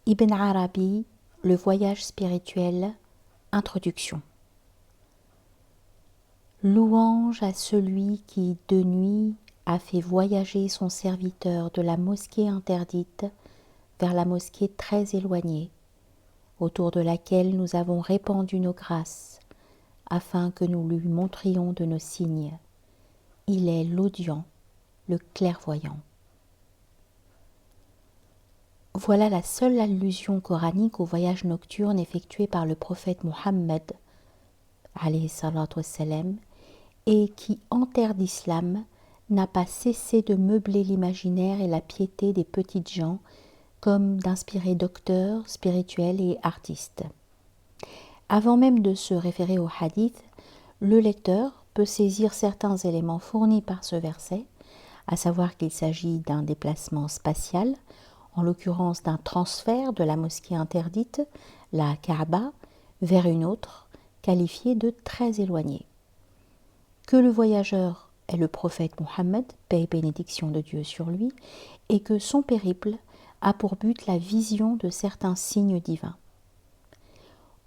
Ibn Arabi, le voyage spirituel, introduction. Louange à celui qui, de nuit, a fait voyager son serviteur de la mosquée interdite vers la mosquée très éloignée, autour de laquelle nous avons répandu nos grâces, afin que nous lui montrions de nos signes. Il est l'audient, le clairvoyant. Voilà la seule allusion coranique au voyage nocturne effectué par le prophète Mohammed, alayhi salatu wassalam, et qui, en terre d'islam, n'a pas cessé de meubler l'imaginaire et la piété des petites gens, comme d'inspirés docteurs, spirituels et artistes. Avant même de se référer au hadith, le lecteur peut saisir certains éléments fournis par ce verset, à savoir qu'il s'agit d'un déplacement spatial, en l'occurrence d'un transfert de la mosquée interdite, la Kaaba, vers une autre, qualifiée de très éloignée. Que le voyageur est le prophète Mohammed, paix et bénédiction de Dieu sur lui, et que son périple a pour but la vision de certains signes divins.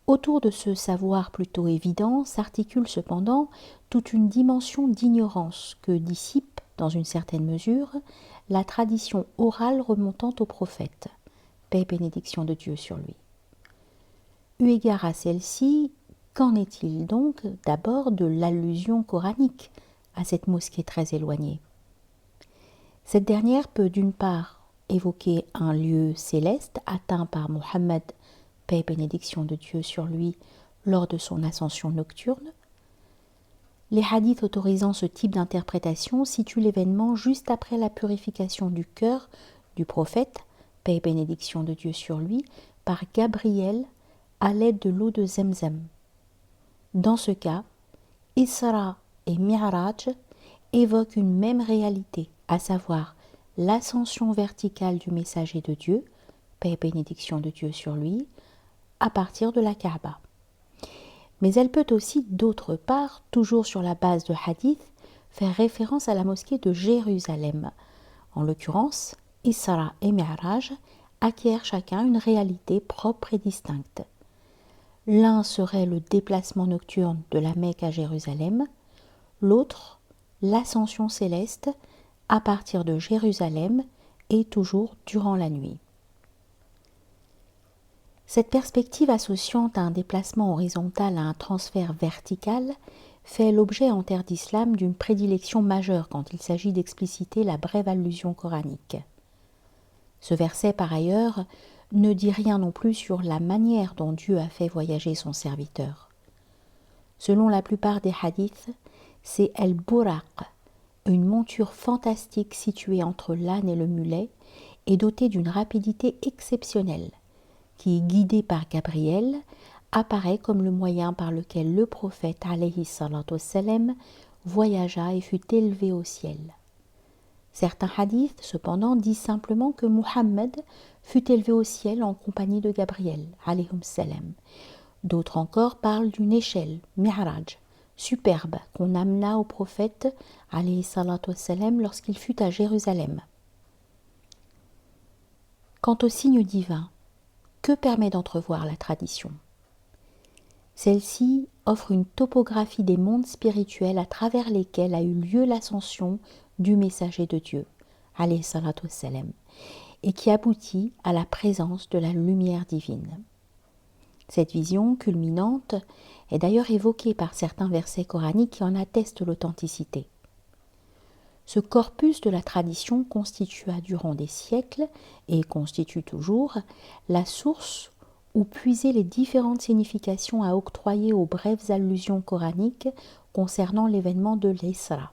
Autour de ce savoir plutôt évident s'articule cependant toute une dimension d'ignorance que dissipe, dans une certaine mesure, la tradition orale remontant au prophète, paix et bénédiction de Dieu sur lui. Eu égard à celle-ci, qu'en est-il donc d'abord de l'allusion coranique à cette mosquée très éloignée? Cette dernière peut d'une part évoquer un lieu céleste atteint par Mohammed, paix et bénédiction de Dieu sur lui, lors de son ascension nocturne. Les hadiths autorisant ce type d'interprétation situent l'événement juste après la purification du cœur du prophète, paix et bénédiction de Dieu sur lui, par Gabriel à l'aide de l'eau de Zemzem. Dans ce cas, Isra et Mi'raj évoquent une même réalité, à savoir l'ascension verticale du messager de Dieu, paix et bénédiction de Dieu sur lui, à partir de la Kaaba. Mais elle peut aussi, d'autre part, toujours sur la base de hadith, faire référence à la mosquée de Jérusalem. En l'occurrence, Isra et Mi'raj acquièrent chacun une réalité propre et distincte. L'un serait le déplacement nocturne de la Mecque à Jérusalem, l'autre, l'ascension céleste à partir de Jérusalem et toujours durant la nuit. Cette perspective associant un déplacement horizontal à un transfert vertical fait l'objet en terre d'islam d'une prédilection majeure quand il s'agit d'expliciter la brève allusion coranique. Ce verset, par ailleurs, ne dit rien non plus sur la manière dont Dieu a fait voyager son serviteur. Selon la plupart des hadiths, c'est El-Buraq, une monture fantastique située entre l'âne et le mulet et dotée d'une rapidité exceptionnelle, qui, guidé par Gabriel, apparaît comme le moyen par lequel le prophète alayhi salatu wassalam voyagea et fut élevé au ciel. Certains hadiths, cependant, disent simplement que Muhammad fut élevé au ciel en compagnie de Gabriel, alayhi salam. D'autres encore parlent d'une échelle, Mi'raj, superbe, qu'on amena au prophète, alayhi salatu wassalam, lorsqu'il fut à Jérusalem. Quant aux signes divins, que permet d'entrevoir la tradition? Celle-ci offre une topographie des mondes spirituels à travers lesquels a eu lieu l'ascension du messager de Dieu, alayhi salatu wassalam, et qui aboutit à la présence de la lumière divine. Cette vision culminante est d'ailleurs évoquée par certains versets coraniques qui en attestent l'authenticité. Ce corpus de la tradition constitua durant des siècles, et constitue toujours, la source où puiser les différentes significations à octroyer aux brèves allusions coraniques concernant l'événement de l'Isra.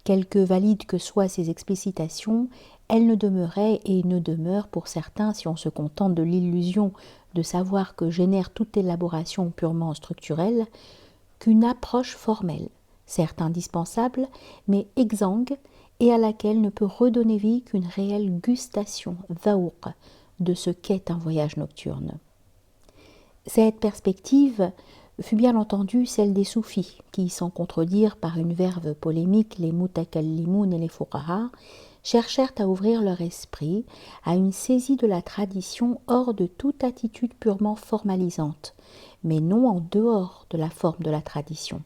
Quelque valides que soient ces explicitations, elles ne demeuraient et ne demeurent pour certains, si on se contente de l'illusion de savoir que génère toute élaboration purement structurelle, qu'une approche formelle, certes indispensable, mais exsangue, et à laquelle ne peut redonner vie qu'une réelle gustation, dhaouq, de ce qu'est un voyage nocturne. Cette perspective fut bien entendu celle des soufis, qui, sans contredire par une verve polémique les mutakallimoun et les fuqaha, cherchèrent à ouvrir leur esprit à une saisie de la tradition hors de toute attitude purement formalisante, mais non en dehors de la forme de la tradition.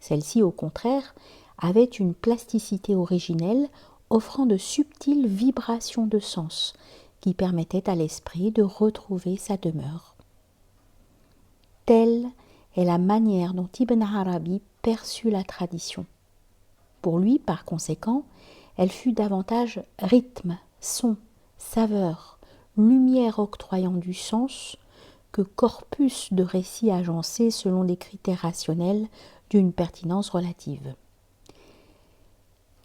Celle-ci, au contraire, avait une plasticité originelle offrant de subtiles vibrations de sens qui permettaient à l'esprit de retrouver sa demeure. Telle est la manière dont Ibn Arabi perçut la tradition. Pour lui, par conséquent, elle fut davantage rythme, son, saveur, lumière octroyant du sens que corpus de récits agencés selon des critères rationnels d'une pertinence relative.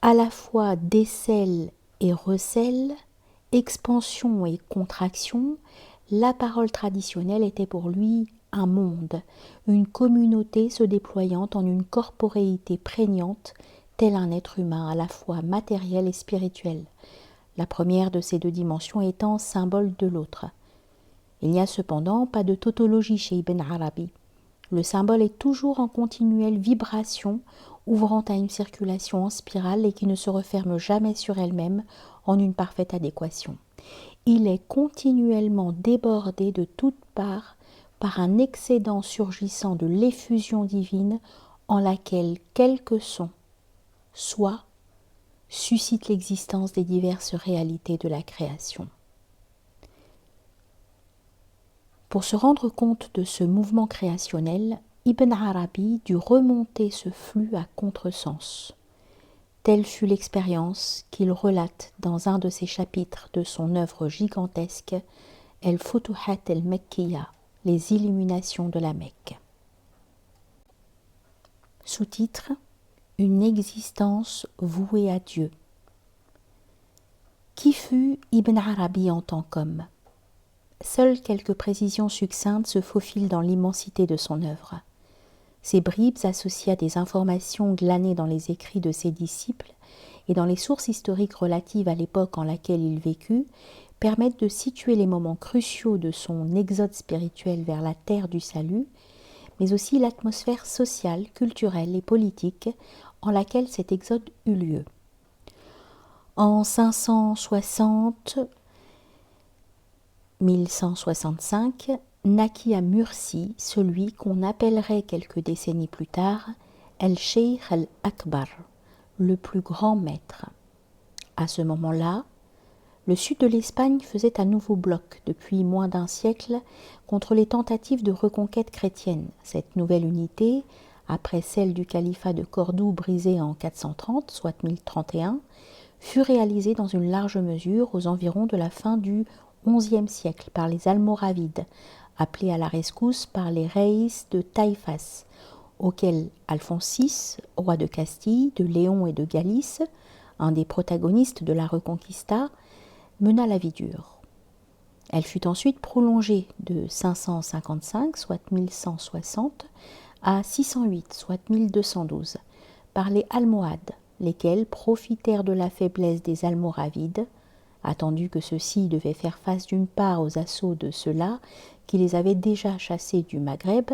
À la fois décèle et recèle, expansion et contraction, la parole traditionnelle était pour lui un monde, une communauté se déployant en une corporéité prégnante, tel un être humain à la fois matériel et spirituel, la première de ces deux dimensions étant symbole de l'autre. Il n'y a cependant pas de tautologie chez Ibn Arabi. Le symbole est toujours en continuelle vibration, ouvrant à une circulation en spirale et qui ne se referme jamais sur elle-même en une parfaite adéquation. Il est continuellement débordé de toutes parts par un excédent surgissant de l'effusion divine en laquelle quelque son, soit, suscite l'existence des diverses réalités de la création. Pour se rendre compte de ce mouvement créationnel, Ibn Arabi dut remonter ce flux à contresens. Telle fut l'expérience qu'il relate dans un de ses chapitres de son œuvre gigantesque El-Futuhat el-Mekkiya, les illuminations de la Mecque. Sous-titre: Une existence vouée à Dieu. Qui fut Ibn Arabi en tant qu'homme? Seules quelques précisions succinctes se faufilent dans l'immensité de son œuvre. Ces bribes, associées à des informations glanées dans les écrits de ses disciples et dans les sources historiques relatives à l'époque en laquelle il vécut, permettent de situer les moments cruciaux de son exode spirituel vers la terre du salut, mais aussi l'atmosphère sociale, culturelle et politique en laquelle cet exode eut lieu. En 560-1165, naquit à Murcie celui qu'on appellerait quelques décennies plus tard El-Sheikh el-Akbar, le plus grand maître. À ce moment-là, le sud de l'Espagne faisait à nouveau bloc depuis moins d'un siècle contre les tentatives de reconquête chrétienne. Cette nouvelle unité, après celle du califat de Cordoue brisée en 430, soit 1031, fut réalisée dans une large mesure aux environs de la fin du XIe siècle par les Almoravides, appelés à la rescousse par les Reis de Taïfas, auxquels Alphonse VI, roi de Castille, de Léon et de Galice, un des protagonistes de la Reconquista, mena la vie dure. Elle fut ensuite prolongée de 555, soit 1160, à 608, soit 1212, par les Almohades, lesquels profitèrent de la faiblesse des Almoravides, attendu que ceux-ci devaient faire face d'une part aux assauts de ceux-là qui les avaient déjà chassés du Maghreb,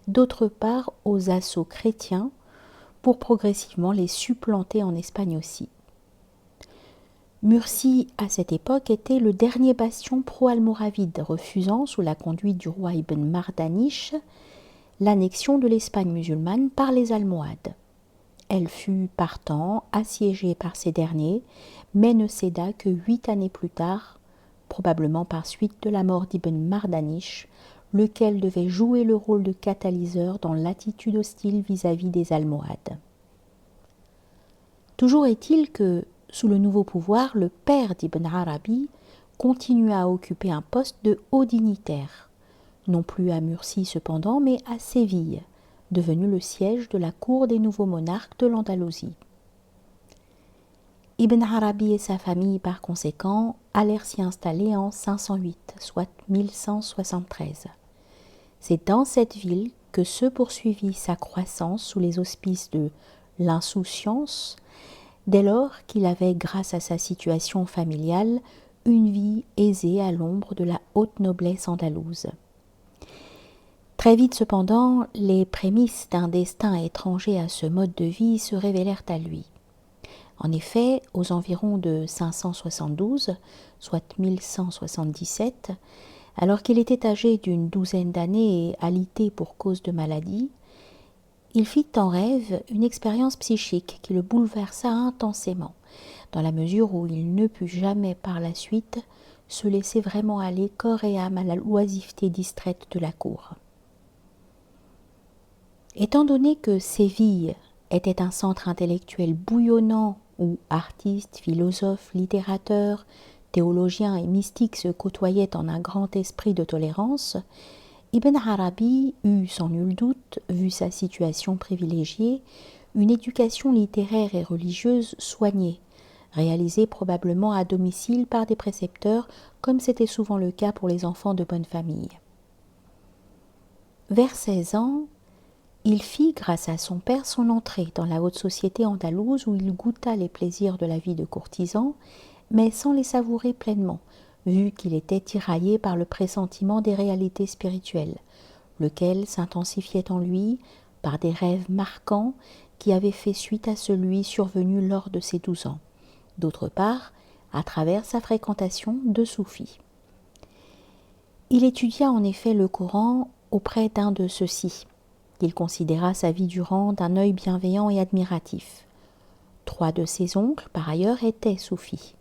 d'autre part aux assauts chrétiens, pour progressivement les supplanter en Espagne aussi. Murcie, à cette époque, était le dernier bastion pro-almoravide, refusant, sous la conduite du roi Ibn Mardanish, l'annexion de l'Espagne musulmane par les Almohades. Elle fut, partant, assiégée par ces derniers, mais ne céda que 8 années plus tard, probablement par suite de la mort d'Ibn Mardanish, lequel devait jouer le rôle de catalyseur dans l'attitude hostile vis-à-vis des Almohades. Toujours est-il que, sous le nouveau pouvoir, le père d'Ibn Arabi continua à occuper un poste de haut dignitaire, non plus à Murcie cependant, mais à Séville, devenu le siège de la cour des nouveaux monarques de l'Andalousie. Ibn Arabi et sa famille, par conséquent, allèrent s'y installer en 508, soit 1173. C'est dans cette ville que se poursuivit sa croissance sous les auspices de l'insouciance, dès lors qu'il avait, grâce à sa situation familiale, une vie aisée à l'ombre de la haute noblesse andalouse. Très vite cependant, les prémices d'un destin étranger à ce mode de vie se révélèrent à lui. En effet, aux environs de 572, soit 1177, alors qu'il était âgé d'une douzaine d'années et alité pour cause de maladie, il fit en rêve une expérience psychique qui le bouleversa intensément, dans la mesure où il ne put jamais par la suite se laisser vraiment aller corps et âme à la oisiveté distraite de la cour. Étant donné que Séville était un centre intellectuel bouillonnant où artistes, philosophes, littérateurs, théologiens et mystiques se côtoyaient en un grand esprit de tolérance, Ibn Arabi eut sans nul doute, vu sa situation privilégiée, une éducation littéraire et religieuse soignée, réalisée probablement à domicile par des précepteurs, comme c'était souvent le cas pour les enfants de bonne famille. Vers 16 ans, il fit, grâce à son père, son entrée dans la haute société andalouse où il goûta les plaisirs de la vie de courtisan, mais sans les savourer pleinement, vu qu'il était tiraillé par le pressentiment des réalités spirituelles, lequel s'intensifiait en lui par des rêves marquants qui avaient fait suite à celui survenu lors de ses 12 ans, d'autre part, à travers sa fréquentation de soufis. Il étudia en effet le Coran auprès d'un de ceux-ci, qu'il considéra sa vie durant d'un œil bienveillant et admiratif. 3 de ses oncles, par ailleurs, étaient soufis.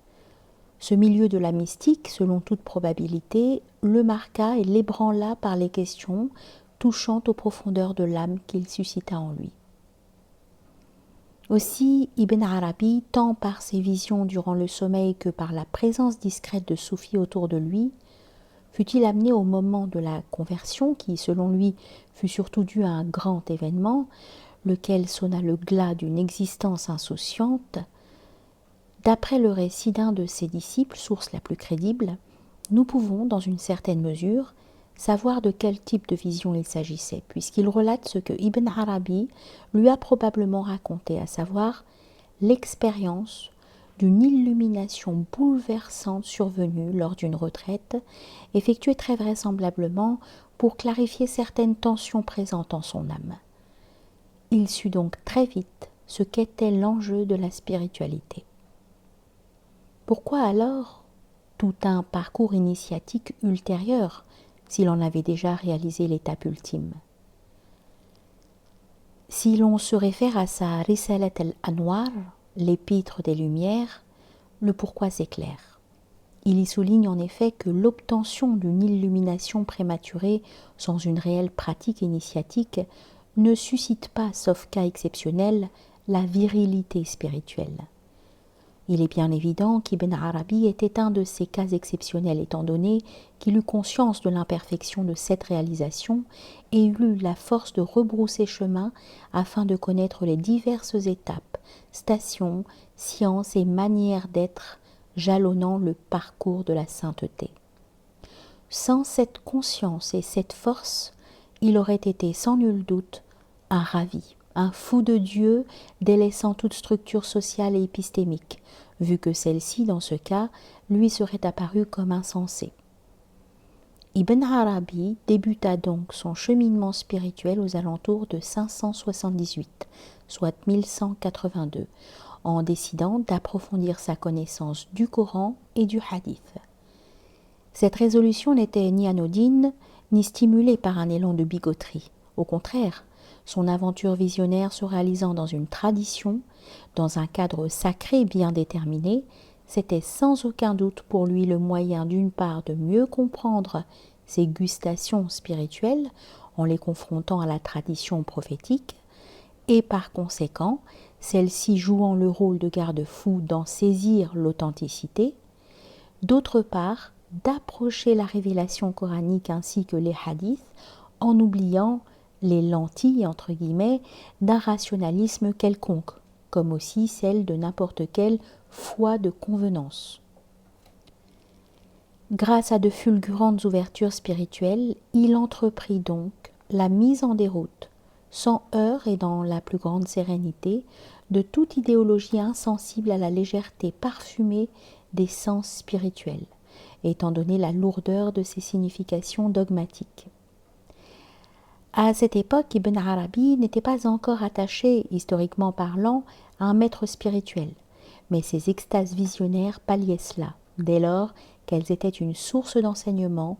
Ce milieu de la mystique, selon toute probabilité, le marqua et l'ébranla par les questions touchant aux profondeurs de l'âme qu'il suscita en lui. Aussi, Ibn Arabi, tant par ses visions durant le sommeil que par la présence discrète de soufis autour de lui, fut-il amené au moment de la conversion, qui, selon lui, fut surtout dû à un grand événement, lequel sonna le glas d'une existence insouciante. D'après le récit d'un de ses disciples, source la plus crédible, nous pouvons, dans une certaine mesure, savoir de quel type de vision il s'agissait, puisqu'il relate ce que Ibn Arabi lui a probablement raconté, à savoir l'expérience d'une illumination bouleversante survenue lors d'une retraite, effectuée très vraisemblablement pour clarifier certaines tensions présentes en son âme. Il sut donc très vite ce qu'était l'enjeu de la spiritualité. Pourquoi alors tout un parcours initiatique ultérieur, s'il en avait déjà réalisé l'étape ultime? Si l'on se réfère à sa Risalat al-Anwar, l'épître des Lumières, le pourquoi s'éclaire. Il y souligne en effet que l'obtention d'une illumination prématurée sans une réelle pratique initiatique ne suscite pas, sauf cas exceptionnel, la virilité spirituelle. Il est bien évident qu'Ibn Arabi était un de ces cas exceptionnels, étant donné qu'il eut conscience de l'imperfection de cette réalisation et eut la force de rebrousser chemin afin de connaître les diverses étapes, stations, sciences et manières d'être jalonnant le parcours de la sainteté. Sans cette conscience et cette force, il aurait été sans nul doute un ravi, un fou de Dieu délaissant toute structure sociale et épistémique, vu que celle-ci, dans ce cas, lui serait apparue comme insensée. Ibn Arabi débuta donc son cheminement spirituel aux alentours de 578, soit 1182, en décidant d'approfondir sa connaissance du Coran et du Hadith. Cette résolution n'était ni anodine, ni stimulée par un élan de bigoterie. Au contraire, son aventure visionnaire se réalisant dans une tradition, dans un cadre sacré bien déterminé, c'était sans aucun doute pour lui le moyen d'une part de mieux comprendre ses gustations spirituelles en les confrontant à la tradition prophétique, et par conséquent, celle-ci jouant le rôle de garde-fou d'en saisir l'authenticité, d'autre part, d'approcher la révélation coranique ainsi que les hadiths en oubliant les lentilles, entre guillemets, d'un rationalisme quelconque, comme aussi celle de n'importe quelle foi de convenance. Grâce à de fulgurantes ouvertures spirituelles, il entreprit donc la mise en déroute, sans heurts et dans la plus grande sérénité, de toute idéologie insensible à la légèreté parfumée des sens spirituels, étant donné la lourdeur de ses significations dogmatiques. À cette époque, Ibn Arabi n'était pas encore attaché, historiquement parlant, à un maître spirituel, mais ces extases visionnaires palliaient cela, dès lors qu'elles étaient une source d'enseignement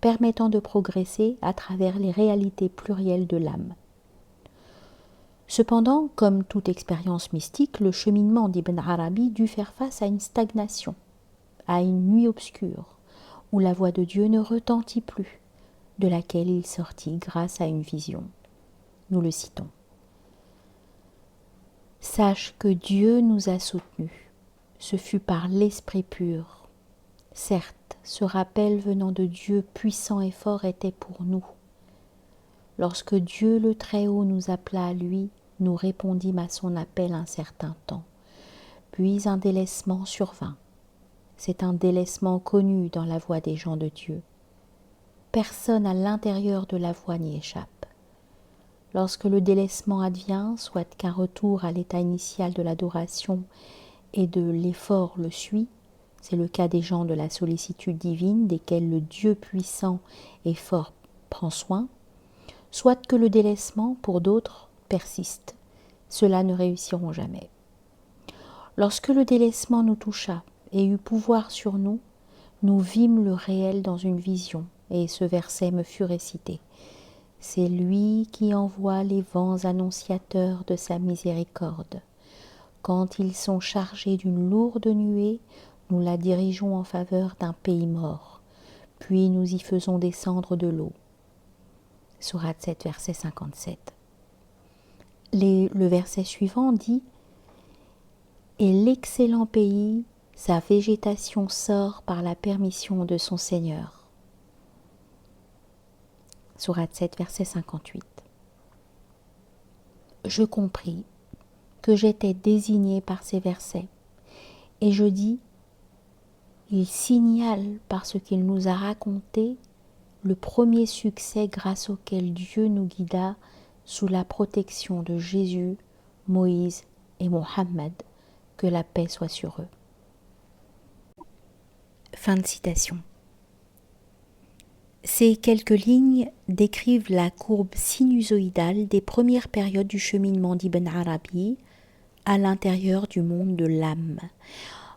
permettant de progresser à travers les réalités plurielles de l'âme. Cependant, comme toute expérience mystique, le cheminement d'Ibn Arabi dut faire face à une stagnation, à une nuit obscure, où la voix de Dieu ne retentit plus, de laquelle il sortit grâce à une vision. Nous le citons. Sache que Dieu nous a soutenus. Ce fut par l'Esprit pur. Certes, ce rappel venant de Dieu puissant et fort était pour nous. Lorsque Dieu le Très-Haut nous appela à lui, nous répondîmes à son appel un certain temps. Puis un délaissement survint. C'est un délaissement connu dans la voie des gens de Dieu. Personne à l'intérieur de la voie n'y échappe. Lorsque le délaissement advient, soit qu'un retour à l'état initial de l'adoration et de l'effort le suit, c'est le cas des gens de la sollicitude divine, desquels le Dieu puissant et fort prend soin, soit que le délaissement, pour d'autres, persiste. Ceux-là ne réussiront jamais. Lorsque le délaissement nous toucha et eut pouvoir sur nous, nous vîmes le réel dans une vision, et ce verset me fut récité. C'est lui qui envoie les vents annonciateurs de sa miséricorde. Quand ils sont chargés d'une lourde nuée, nous la dirigeons en faveur d'un pays mort, puis nous y faisons descendre de l'eau. Sourate 7, verset 57. Le verset suivant dit « Et l'excellent pays, sa végétation sort par la permission de son Seigneur. » Sourate 7, verset 58. Je compris que j'étais désigné par ces versets, et je dis, il signale par ce qu'il nous a raconté le premier succès grâce auquel Dieu nous guida sous la protection de Jésus, Moïse et Mohammed, que la paix soit sur eux. Fin de citation. Ces quelques lignes décrivent la courbe sinusoïdale des premières périodes du cheminement d'Ibn Arabi à l'intérieur du monde de l'âme.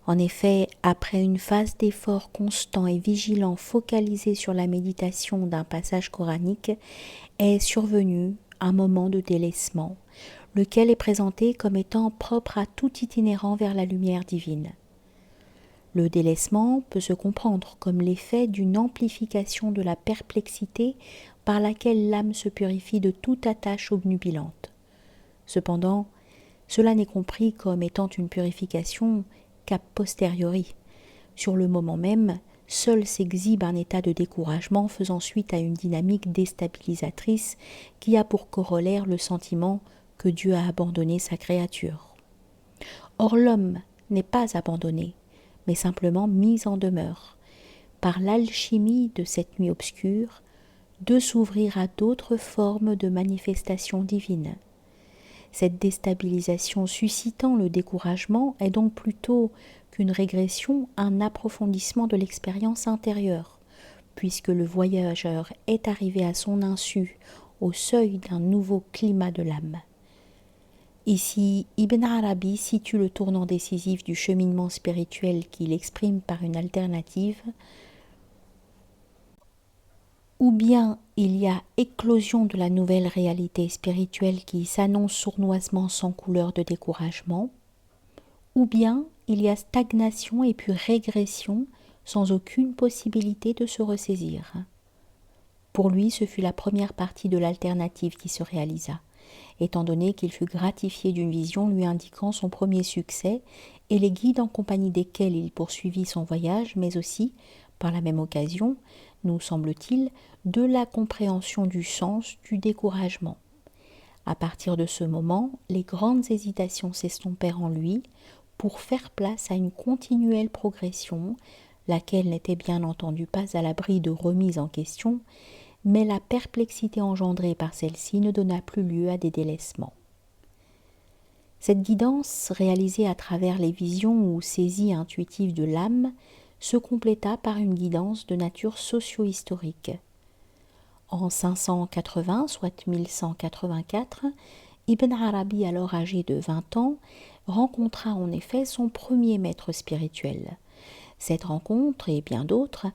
En effet, après une phase d'effort constant et vigilant focalisé sur la méditation d'un passage coranique, est survenu un moment de délaissement, lequel est présenté comme étant propre à tout itinérant vers la lumière divine. Le délaissement peut se comprendre comme l'effet d'une amplification de la perplexité par laquelle l'âme se purifie de toute attache obnubilante. Cependant, cela n'est compris comme étant une purification qu'a posteriori. Sur le moment même, seul s'exhibe un état de découragement faisant suite à une dynamique déstabilisatrice qui a pour corollaire le sentiment que Dieu a abandonné sa créature. Or l'homme n'est pas abandonné, mais simplement mis en demeure, par l'alchimie de cette nuit obscure, de s'ouvrir à d'autres formes de manifestations divines. Cette déstabilisation suscitant le découragement est donc plutôt qu'une régression, un approfondissement de l'expérience intérieure, puisque le voyageur est arrivé à son insu au seuil d'un nouveau climat de l'âme. Ici, Ibn Arabi situe le tournant décisif du cheminement spirituel qu'il exprime par une alternative. Ou bien il y a éclosion de la nouvelle réalité spirituelle qui s'annonce sournoisement sans couleur de découragement, ou bien il y a stagnation et puis régression sans aucune possibilité de se ressaisir. Pour lui, ce fut la première partie de l'alternative qui se réalisa, étant donné qu'il fut gratifié d'une vision lui indiquant son premier succès et les guides en compagnie desquels il poursuivit son voyage, mais aussi, par la même occasion, nous semble-t-il, de la compréhension du sens du découragement. À partir de ce moment, les grandes hésitations s'estompèrent en lui pour faire place à une continuelle progression, laquelle n'était bien entendu pas à l'abri de remises en question, mais la perplexité engendrée par celle-ci ne donna plus lieu à des délaissements. Cette guidance, réalisée à travers les visions ou saisies intuitives de l'âme, se compléta par une guidance de nature socio-historique. En 580, soit 1184, Ibn Arabi, alors âgé de 20 ans, rencontra en effet son premier maître spirituel. Cette rencontre et bien d'autres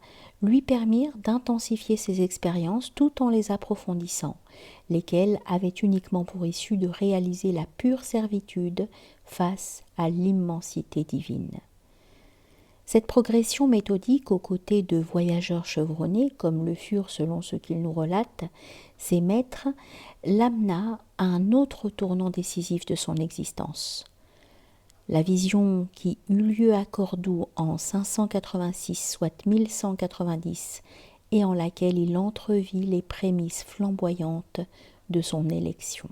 lui permirent d'intensifier ses expériences tout en les approfondissant, lesquelles avaient uniquement pour issue de réaliser la pure servitude face à l'immensité divine. Cette progression méthodique aux côtés de voyageurs chevronnés, comme le furent selon ce qu'il nous relate, ses maîtres, l'amena à un autre tournant décisif de son existence. La vision qui eut lieu à Cordoue en 586, soit 1190, et en laquelle il entrevit les prémices flamboyantes de son élection.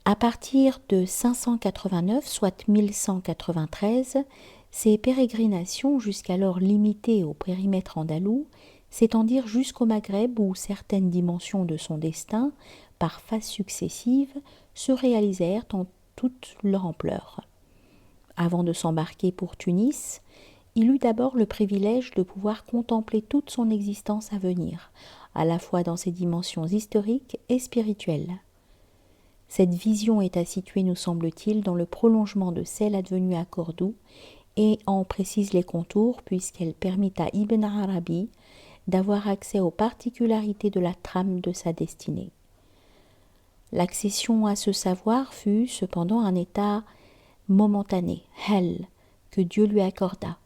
À partir de 589, soit 1193, ces pérégrinations, jusqu'alors limitées au périmètre andalou, s'étendirent jusqu'au Maghreb où certaines dimensions de son destin, par phases successives, se réalisèrent en toute leur ampleur. Avant de s'embarquer pour Tunis, il eut d'abord le privilège de pouvoir contempler toute son existence à venir, à la fois dans ses dimensions historiques et spirituelles. Cette vision est à situer, nous semble-t-il, dans le prolongement de celle advenue à Cordoue et en précise les contours puisqu'elle permit à Ibn Arabi d'avoir accès aux particularités de la trame de sa destinée. L'accession à ce savoir fut cependant un état momentané, hel, que Dieu lui accorda,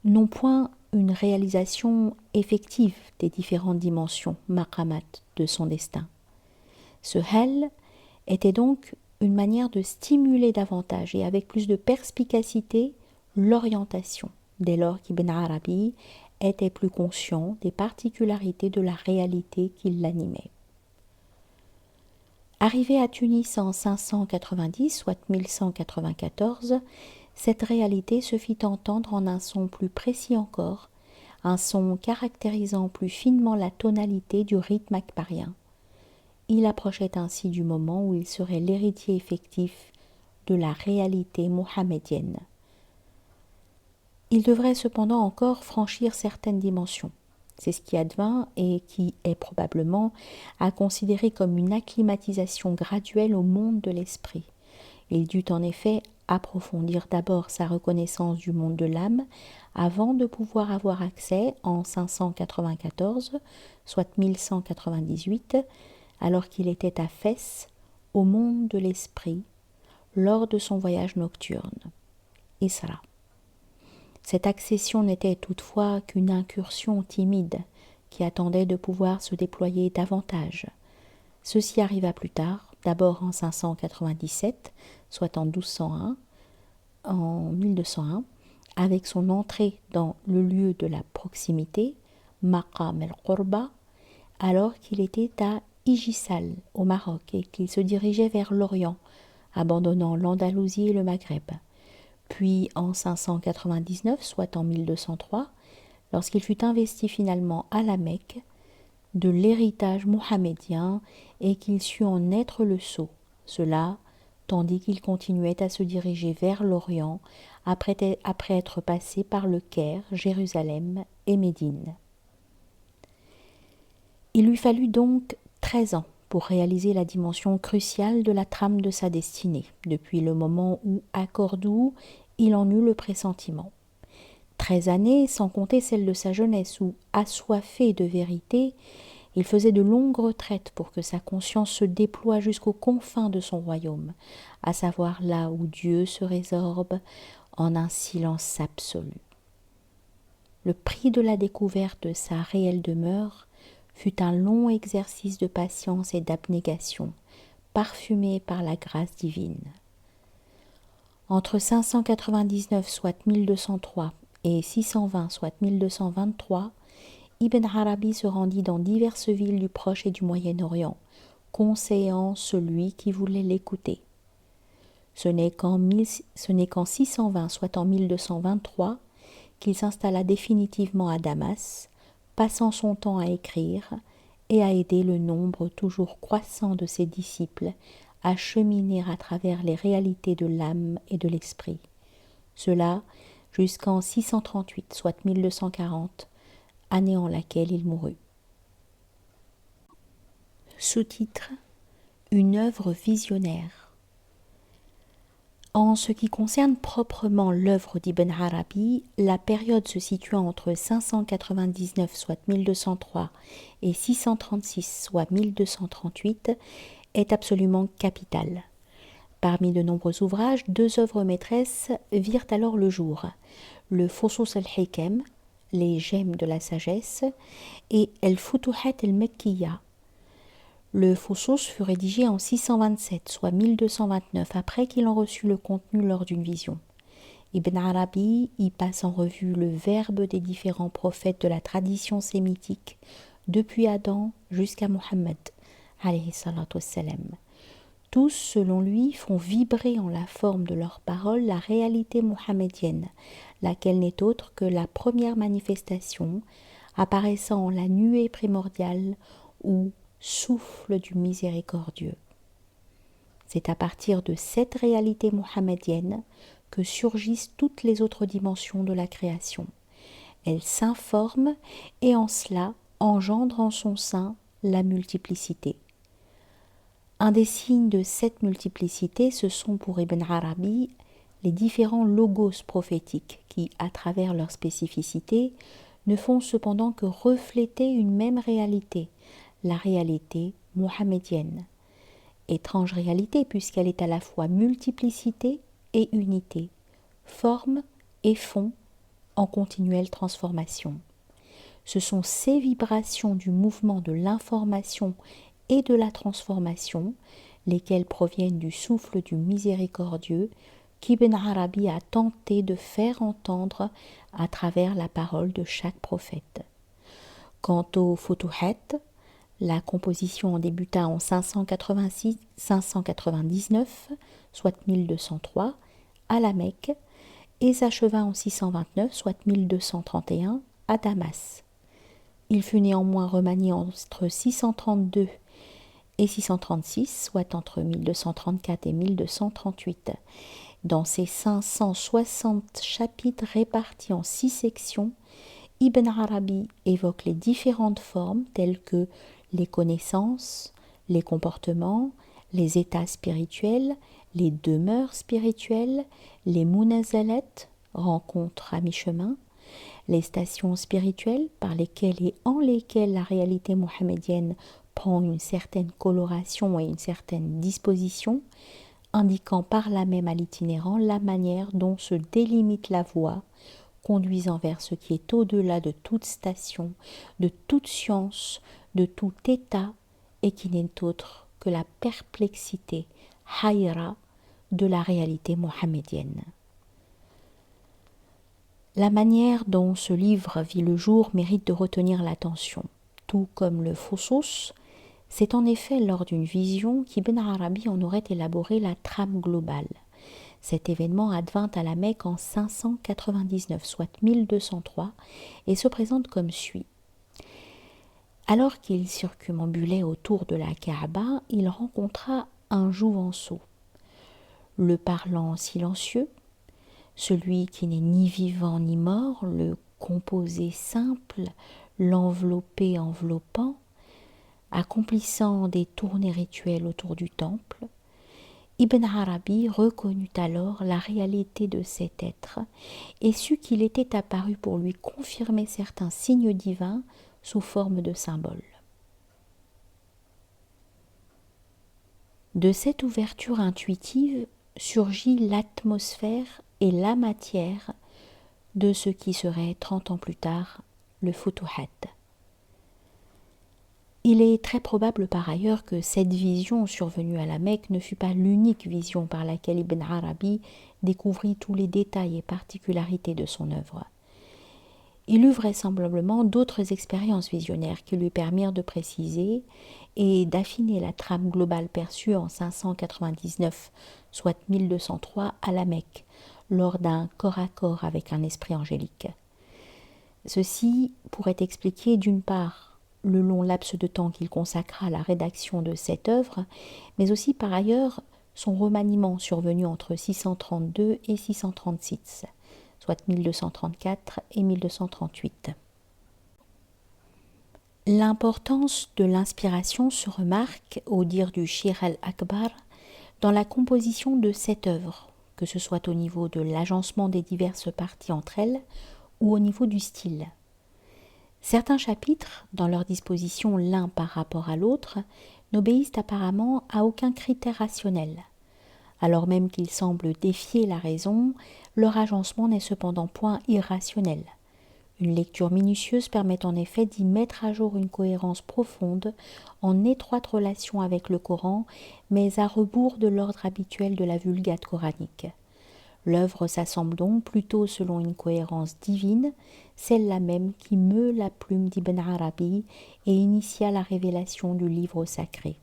non point une réalisation effective des différentes dimensions, maqamat, de son destin. Ce hel était donc une manière de stimuler davantage et avec plus de perspicacité l'orientation, dès lors qu'Ibn Arabi était plus conscient des particularités de la réalité qui l'animait. Arrivé à Tunis en 590, soit 1194, cette réalité se fit entendre en un son plus précis encore, un son caractérisant plus finement la tonalité du rythme akbarien. Il approchait ainsi du moment où il serait l'héritier effectif de la réalité mohammedienne. Il devrait cependant encore franchir certaines dimensions. C'est ce qui advint et qui est probablement à considérer comme une acclimatisation graduelle au monde de l'esprit. Il dut en effet approfondir d'abord sa reconnaissance du monde de l'âme avant de pouvoir avoir accès en 594, soit 1198, alors qu'il était à Fès, au monde de l'esprit, lors de son voyage nocturne. Isra. Cette accession n'était toutefois qu'une incursion timide, qui attendait de pouvoir se déployer davantage. Ceci arriva plus tard, d'abord en 597, soit en 1201, avec son entrée dans le lieu de la proximité, Maqam el-Qurba, alors qu'il était à Ijissal, au Maroc, et qu'il se dirigeait vers l'Orient, abandonnant l'Andalousie et le Maghreb. Puis en 599, soit en 1203, lorsqu'il fut investi finalement à la Mecque de l'héritage mohammedien et qu'il sut en être le sceau, cela tandis qu'il continuait à se diriger vers l'Orient après être passé par le Caire, Jérusalem et Médine. Il lui fallut donc 13 ans pour réaliser la dimension cruciale de la trame de sa destinée, depuis le moment où, à Cordoue, il en eut le pressentiment. 13 années, sans compter celle de sa jeunesse, où, assoiffé de vérité, il faisait de longues retraites pour que sa conscience se déploie jusqu'aux confins de son royaume, à savoir là où Dieu se résorbe en un silence absolu. Le prix de la découverte de sa réelle demeure fut un long exercice de patience et d'abnégation, parfumé par la grâce divine. Entre 599, soit 1203, et 620, soit 1223, Ibn Arabi se rendit dans diverses villes du Proche et du Moyen-Orient, conseillant celui qui voulait l'écouter. Ce n'est qu'en 620, soit en 1223, qu'il s'installa définitivement à Damas, passant son temps à écrire et à aider le nombre toujours croissant de ses disciples à cheminer à travers les réalités de l'âme et de l'esprit. Cela jusqu'en 638, soit 1240, année en laquelle il mourut. Sous-titre : Une œuvre visionnaire. En ce qui concerne proprement l'œuvre d'Ibn Arabi, la période se situant entre 599, soit 1203, et 636, soit 1238, est absolument capitale. Parmi de nombreux ouvrages, deux œuvres maîtresses virent alors le jour, le Fusus al-Hikam, les gemmes de la sagesse, et El-Futuhat al-Mekkiya. Le Fusus fut rédigé en 627, soit 1229, après qu'il en reçut le contenu lors d'une vision. Ibn Arabi y passe en revue le verbe des différents prophètes de la tradition sémitique, depuis Adam jusqu'à Mohammed, alayhi salatu wassalam. Tous, selon lui, font vibrer en la forme de leurs paroles la réalité mohammedienne, laquelle n'est autre que la première manifestation apparaissant en la nuée primordiale ou souffle du miséricordieux. C'est à partir de cette réalité mohammedienne que surgissent toutes les autres dimensions de la création. Elle s'informe et en cela engendre en son sein la multiplicité. Un des signes de cette multiplicité, ce sont pour Ibn Arabi les différents logos prophétiques qui, à travers leur spécificité, ne font cependant que refléter une même réalité, la réalité mohammedienne. Étrange réalité puisqu'elle est à la fois multiplicité et unité, forme et fond en continuelle transformation. Ce sont ces vibrations du mouvement de l'information et de la transformation, lesquelles proviennent du souffle du miséricordieux qu'Ibn Arabi a tenté de faire entendre à travers la parole de chaque prophète. Quant au Futuhat, la composition en débuta en 599, soit 1203, à la Mecque, et s'acheva en 629, soit 1231, à Damas. Il fut néanmoins remanié entre 632 et 636, soit entre 1234 et 1238. Dans ces 560 chapitres répartis en 6 sections, Ibn Arabi évoque les différentes formes telles que les connaissances, les comportements, les états spirituels, les demeures spirituelles, les munazalat, rencontres à mi-chemin, les stations spirituelles par lesquelles et en lesquelles la réalité mohammedienne prend une certaine coloration et une certaine disposition, indiquant par là même à l'itinérant la manière dont se délimite la voie, conduisant vers ce qui est au-delà de toute station, de toute science, de tout état, et qui n'est autre que la perplexité, hayra, de la réalité mohammedienne. La manière dont ce livre vit le jour mérite de retenir l'attention. Tout comme le Fusus, c'est en effet lors d'une vision qu'Ibn Arabi en aurait élaboré la trame globale. Cet événement advint à la Mecque en 599, soit 1203, et se présente comme suit. Alors qu'il circumambulait autour de la Kaaba, il rencontra un jouvenceau, le parlant silencieux, celui qui n'est ni vivant ni mort, le composé simple, l'enveloppé enveloppant, accomplissant des tournées rituelles autour du temple. Ibn Arabi reconnut alors la réalité de cet être et sut qu'il était apparu pour lui confirmer certains signes divins sous forme de symboles. De cette ouverture intuitive surgit l'atmosphère et la matière de ce qui serait 30 ans plus tard le Futuhat. Il est très probable par ailleurs que cette vision survenue à la Mecque ne fut pas l'unique vision par laquelle Ibn Arabi découvrit tous les détails et particularités de son œuvre. Il eut vraisemblablement d'autres expériences visionnaires qui lui permirent de préciser et d'affiner la trame globale perçue en 599, soit 1203, à la Mecque, lors d'un corps à corps avec un esprit angélique. Ceci pourrait expliquer d'une part le long laps de temps qu'il consacra à la rédaction de cette œuvre, mais aussi par ailleurs son remaniement survenu entre 632 et 636, soit 1234 et 1238. L'importance de l'inspiration se remarque, au dire du Shir al-Akbar, dans la composition de cette œuvre, que ce soit au niveau de l'agencement des diverses parties entre elles ou au niveau du style. Certains chapitres, dans leur disposition l'un par rapport à l'autre, n'obéissent apparemment à aucun critère rationnel. Alors même qu'ils semblent défier la raison, leur agencement n'est cependant point irrationnel. Une lecture minutieuse permet en effet d'y mettre à jour une cohérence profonde, en étroite relation avec le Coran, mais à rebours de l'ordre habituel de la Vulgate coranique. L'œuvre s'assemble donc plutôt selon une cohérence divine, celle-là même qui meut la plume d'Ibn Arabi et initia la révélation du livre sacré.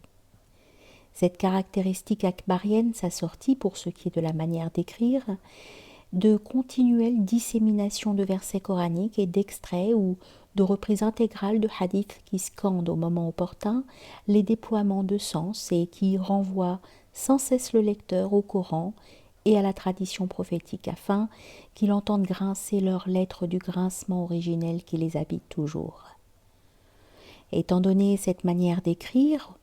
Cette caractéristique akbarienne s'assortit, pour ce qui est de la manière d'écrire, de continuelle dissémination de versets coraniques et d'extraits ou de reprises intégrales de hadiths qui scandent au moment opportun les déploiements de sens et qui renvoient sans cesse le lecteur au Coran et à la tradition prophétique afin qu'il entende grincer leurs lettres du grincement originel qui les habite toujours. Étant donné cette manière d'écrire,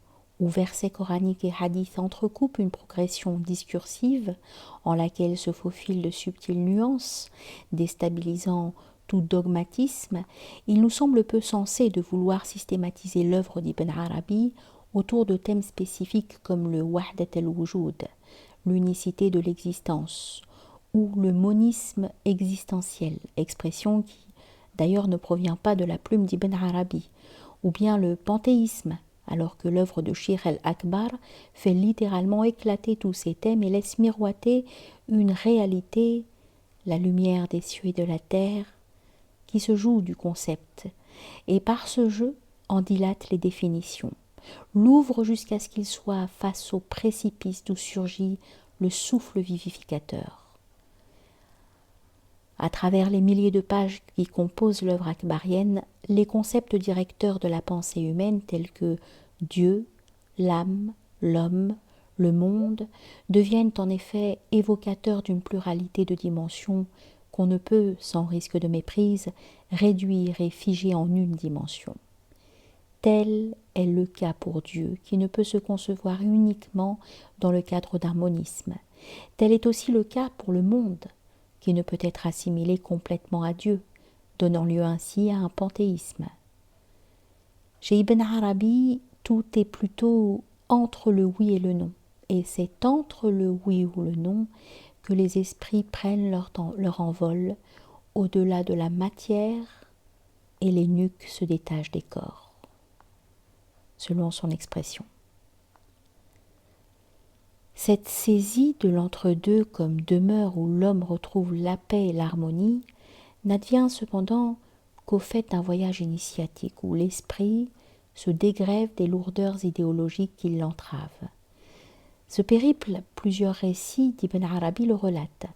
où versets coraniques et hadiths entrecoupent une progression discursive en laquelle se faufilent de subtiles nuances, déstabilisant tout dogmatisme, il nous semble peu sensé de vouloir systématiser l'œuvre d'Ibn Arabi autour de thèmes spécifiques comme le wahdat al-wujud, l'unicité de l'existence, ou le monisme existentiel, expression qui d'ailleurs ne provient pas de la plume d'Ibn Arabi, ou bien le panthéisme, alors que l'œuvre de Shir el-Akbar fait littéralement éclater tous ces thèmes et laisse miroiter une réalité, la lumière des cieux et de la terre, qui se joue du concept, et par ce jeu en dilate les définitions, l'ouvre jusqu'à ce qu'il soit face au précipice d'où surgit le souffle vivificateur. À travers les milliers de pages qui composent l'œuvre akbarienne, les concepts directeurs de la pensée humaine tels que Dieu, l'âme, l'homme, le monde deviennent en effet évocateurs d'une pluralité de dimensions qu'on ne peut, sans risque de méprise, réduire et figer en une dimension. Tel est le cas pour Dieu, qui ne peut se concevoir uniquement dans le cadre d'un monisme. Tel est aussi le cas pour le monde, qui ne peut être assimilé complètement à Dieu, donnant lieu ainsi à un panthéisme. Chez Ibn Arabi, tout est plutôt entre le oui et le non, et c'est entre le oui ou le non que les esprits prennent leur envol au-delà de la matière et les nuques se détachent des corps, selon son expression. Cette saisie de l'entre-deux comme demeure où l'homme retrouve la paix et l'harmonie n'advient cependant qu'au fait d'un voyage initiatique où l'esprit se dégrève des lourdeurs idéologiques qui l'entravent. Ce périple, plusieurs récits d'Ibn Arabi le relatent.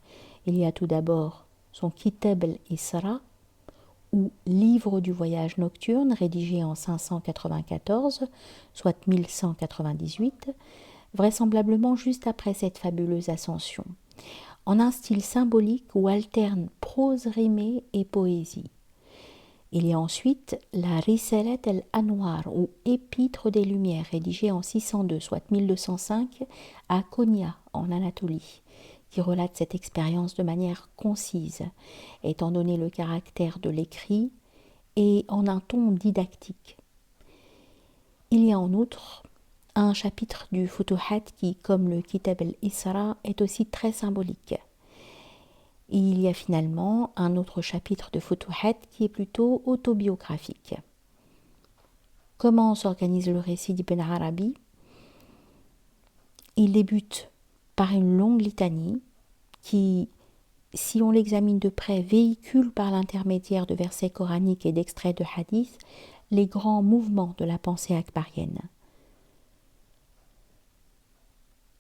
Il y a tout d'abord son Kitab al-Isra, ou livre du voyage nocturne, rédigé en 594, soit 1198, vraisemblablement juste après cette fabuleuse ascension, en un style symbolique où alternent prose rimée et poésie. Il y a ensuite la Risalat al-Anwar, ou Épître des Lumières, rédigée en 602, soit 1205, à Konya, en Anatolie, qui relate cette expérience de manière concise, étant donné le caractère de l'écrit et en un ton didactique. Il y a en outre un chapitre du Futuhat qui, comme le Kitab al-Isra, est aussi très symbolique. Il y a finalement un autre chapitre de Futuhat qui est plutôt autobiographique. Comment s'organise le récit d'Ibn Arabi ? Il débute par une longue litanie qui, si on l'examine de près, véhicule par l'intermédiaire de versets coraniques et d'extraits de hadiths les grands mouvements de la pensée akbarienne.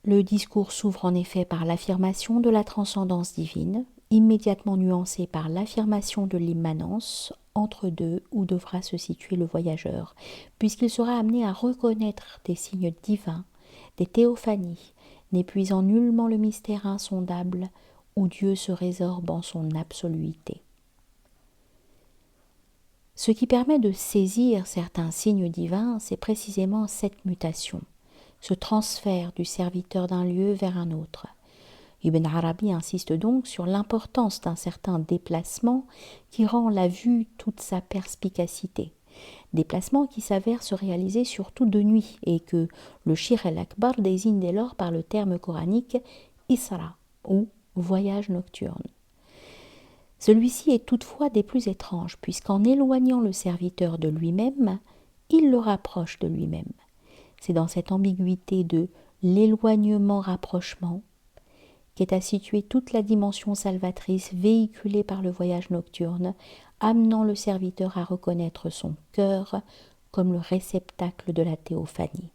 Le discours s'ouvre en effet par l'affirmation de la transcendance divine, immédiatement nuancée par l'affirmation de l'immanence entre deux où devra se situer le voyageur, puisqu'il sera amené à reconnaître des signes divins, des théophanies, n'épuisant nullement le mystère insondable où Dieu se résorbe en son absoluité. Ce qui permet de saisir certains signes divins, c'est précisément cette mutation, ce transfert du serviteur d'un lieu vers un autre. Ibn Arabi insiste donc sur l'importance d'un certain déplacement qui rend la vue toute sa perspicacité. Déplacement qui s'avère se réaliser surtout de nuit et que le Shir el-Akbar désigne dès lors par le terme coranique Isra ou voyage nocturne. Celui-ci est toutefois des plus étranges puisqu'en éloignant le serviteur de lui-même, il le rapproche de lui-même. C'est dans cette ambiguïté de l'éloignement-rapprochement qu'est à situer toute la dimension salvatrice véhiculée par le voyage nocturne, amenant le serviteur à reconnaître son cœur comme le réceptacle de la théophanie.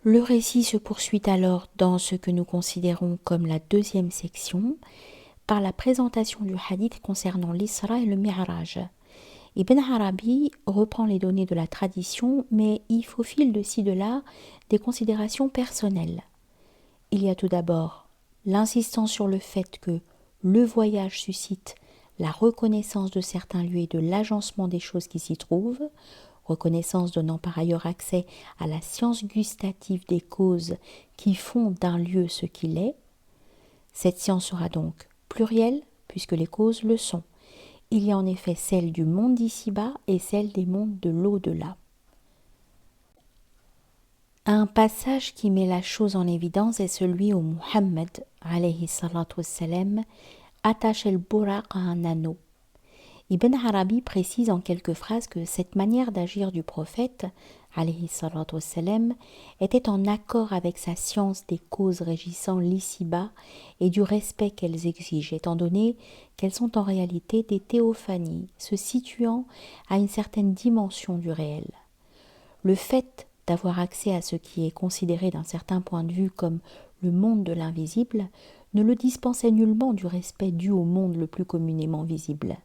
Le récit se poursuit alors dans ce que nous considérons comme la deuxième section, par la présentation du hadith concernant l'Isra et le Mi'raj. Ibn Arabi reprend les données de la tradition, mais y faufile de ci de là des considérations personnelles. Il y a tout d'abord l'insistance sur le fait que le voyage suscite la reconnaissance de certains lieux et de l'agencement des choses qui s'y trouvent, reconnaissance donnant par ailleurs accès à la science gustative des causes qui font d'un lieu ce qu'il est. Cette science sera donc plurielle, puisque les causes le sont. Il y a en effet celle du monde d'ici-bas et celle des mondes de l'au-delà. Un passage qui met la chose en évidence est celui où Muhammad, alayhi salatu wassalam, attache le buraq à un anneau. Ibn Arabi précise en quelques phrases que cette manière d'agir du prophète, alayhi salatu wassalam, était en accord avec sa science des causes régissant l'ici-bas et du respect qu'elles exigent, étant donné qu'elles sont en réalité des théophanies, se situant à une certaine dimension du réel. Le fait d'avoir accès à ce qui est considéré d'un certain point de vue comme le monde de l'invisible ne le dispensait nullement du respect dû au monde le plus communément visible.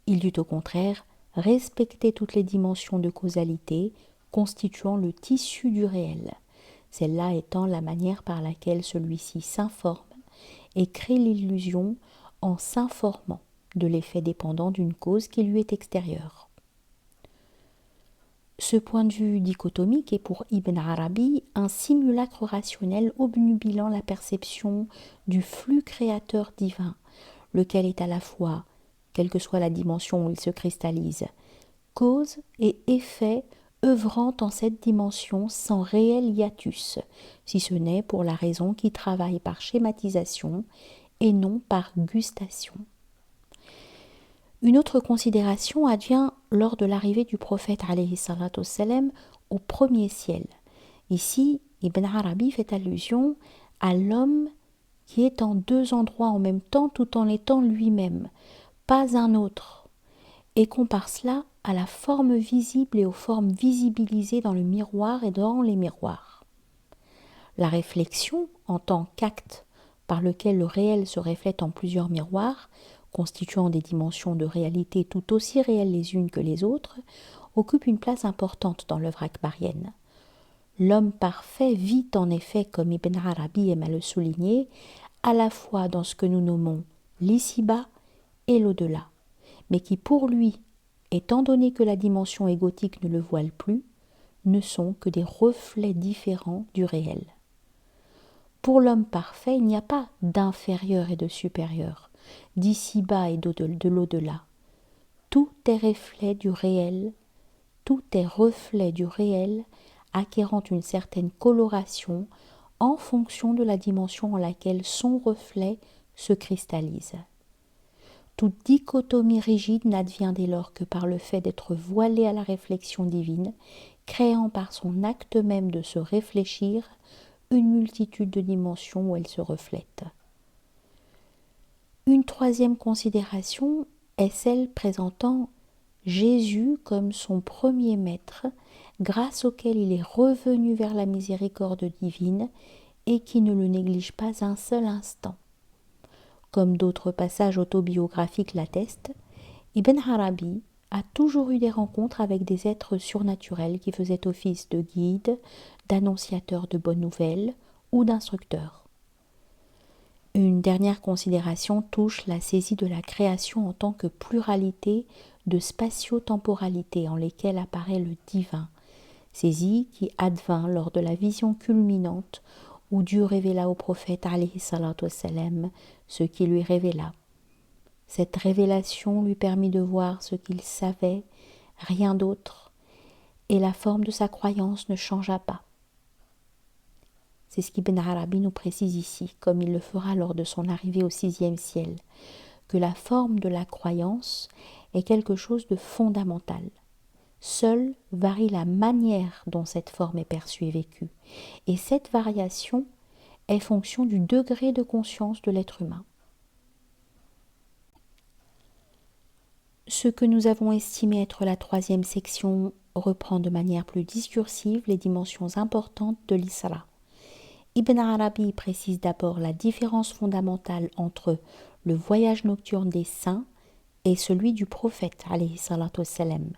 Il dut au contraire respecter toutes les dimensions de causalité constituant le tissu du réel, celle-là étant la manière par laquelle celui-ci s'informe et crée l'illusion en s'informant de l'effet dépendant d'une cause qui lui est extérieure. Ce point de vue dichotomique est pour Ibn Arabi un simulacre rationnel obnubilant la perception du flux créateur divin, lequel est à la fois, quelle que soit la dimension où il se cristallise, cause et effet œuvrant en cette dimension sans réel hiatus, si ce n'est pour la raison qui travaille par schématisation et non par gustation. Une autre considération advient lors de l'arrivée du prophète alayhi salatu wassalam au premier ciel. Ici, Ibn Arabi fait allusion à l'homme qui est en deux endroits en même temps tout en étant lui-même, pas un autre, et compare cela à la forme visible et aux formes visibilisées dans le miroir et dans les miroirs. La réflexion, en tant qu'acte par lequel le réel se reflète en plusieurs miroirs, constituant des dimensions de réalité tout aussi réelles les unes que les autres, occupe une place importante dans l'œuvre akbarienne. L'homme parfait vit en effet, comme Ibn Arabi aime à le souligner, à la fois dans ce que nous nommons l'ici-bas et l'au-delà, mais qui pour lui, étant donné que la dimension égotique ne le voile plus, ne sont que des reflets différents du réel. Pour l'homme parfait, il n'y a pas d'inférieur et de supérieur, d'ici-bas et de l'au-delà. Tout est reflet du réel, tout est reflet du réel, acquérant une certaine coloration en fonction de la dimension en laquelle son reflet se cristallise. Toute dichotomie rigide n'advient dès lors que par le fait d'être voilée à la réflexion divine, créant par son acte même de se réfléchir une multitude de dimensions où elle se reflète. Une troisième considération est celle présentant Jésus comme son premier maître, grâce auquel il est revenu vers la miséricorde divine et qui ne le néglige pas un seul instant. Comme d'autres passages autobiographiques l'attestent, Ibn Arabi a toujours eu des rencontres avec des êtres surnaturels qui faisaient office de guides, d'annonciateurs de bonnes nouvelles ou d'instructeurs. Une dernière considération touche la saisie de la création en tant que pluralité de spatio-temporalités en lesquelles apparaît le divin, saisie qui advint lors de la vision culminante où Dieu révéla au prophète alayhi salatu wassalam ce qui lui révéla. Cette révélation lui permit de voir ce qu'il savait, rien d'autre, et la forme de sa croyance ne changea pas. C'est ce qu'Ibn Arabi nous précise ici, comme il le fera lors de son arrivée au 6e ciel, que la forme de la croyance est quelque chose de fondamental. Seule varie la manière dont cette forme est perçue et vécue, et cette variation est fonction du degré de conscience de l'être humain. Ce que nous avons estimé être la 3e section reprend de manière plus discursive les dimensions importantes de l'Isra. Ibn Arabi précise d'abord la différence fondamentale entre le voyage nocturne des saints et celui du prophète, alayhi salatu wassalam.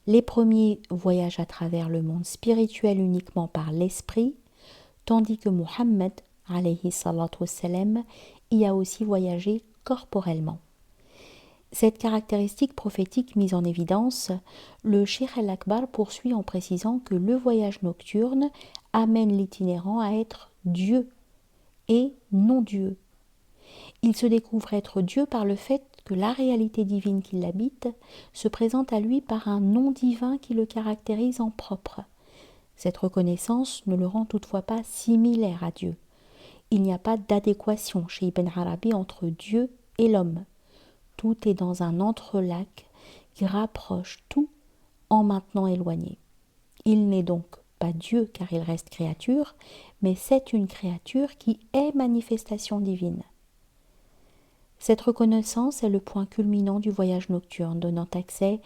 Les premiers voyagent à travers le monde spirituel uniquement par l'esprit, tandis que Muhammad, alayhi salatu wassalam, y a aussi voyagé corporellement. Cette caractéristique prophétique mise en évidence, le Cheikh al-Akbar poursuit en précisant que le voyage nocturne amène l'itinérant à être Dieu et non Dieu. Il se découvre être Dieu par le fait que la réalité divine qui l'habite se présente à lui par un nom divin qui le caractérise en propre. Cette reconnaissance ne le rend toutefois pas similaire à Dieu. Il n'y a pas d'adéquation chez Ibn Arabi entre Dieu et l'homme. Tout est dans un entrelac qui rapproche tout en maintenant éloigné. Il n'est donc pas Dieu car il reste créature, mais c'est une créature qui est manifestation divine. Cette reconnaissance est le point culminant du voyage nocturne, donnant accès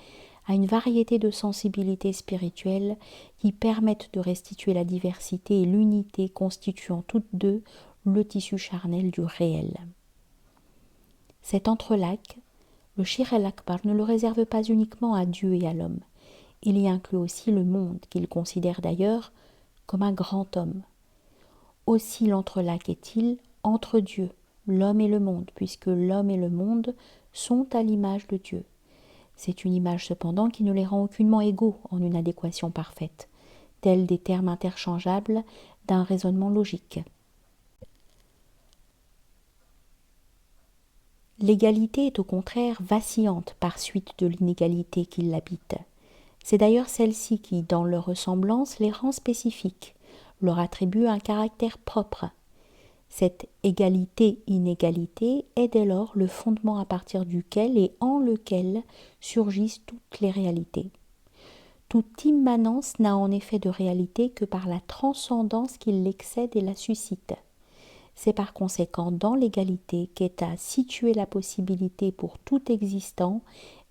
à une variété de sensibilités spirituelles qui permettent de restituer la diversité et l'unité constituant toutes deux le tissu charnel du réel. Cet entrelac, le Cheikh al-Akbar ne le réserve pas uniquement à Dieu et à l'homme. Il y inclut aussi le monde, qu'il considère d'ailleurs comme un grand homme. Aussi l'entrelac est-il entre Dieu, l'homme et le monde, puisque l'homme et le monde sont à l'image de Dieu. C'est une image cependant qui ne les rend aucunement égaux en une adéquation parfaite, tels des termes interchangeables d'un raisonnement logique. L'égalité est au contraire vacillante par suite de l'inégalité qui l'habite. C'est d'ailleurs celle-ci qui, dans leur ressemblance, les rend spécifiques, leur attribue un caractère propre. Cette égalité-inégalité est dès lors le fondement à partir duquel et en lequel surgissent toutes les réalités. Toute immanence n'a en effet de réalité que par la transcendance qui l'excède et la suscite. C'est par conséquent dans l'égalité qu'est à situer la possibilité pour tout existant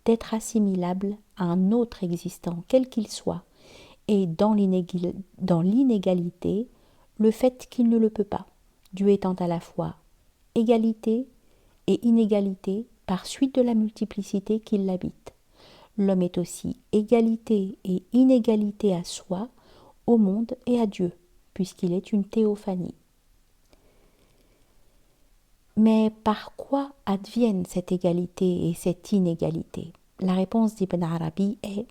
d'être assimilable à un autre existant, quel qu'il soit, et dans l'inégalité, le fait qu'il ne le peut pas, Dieu étant à la fois égalité et inégalité par suite de la multiplicité qui l'habite. L'homme est aussi égalité et inégalité à soi, au monde et à Dieu, puisqu'il est une théophanie. Mais par quoi adviennent cette égalité et cette inégalité? La réponse d'Ibn Arabi est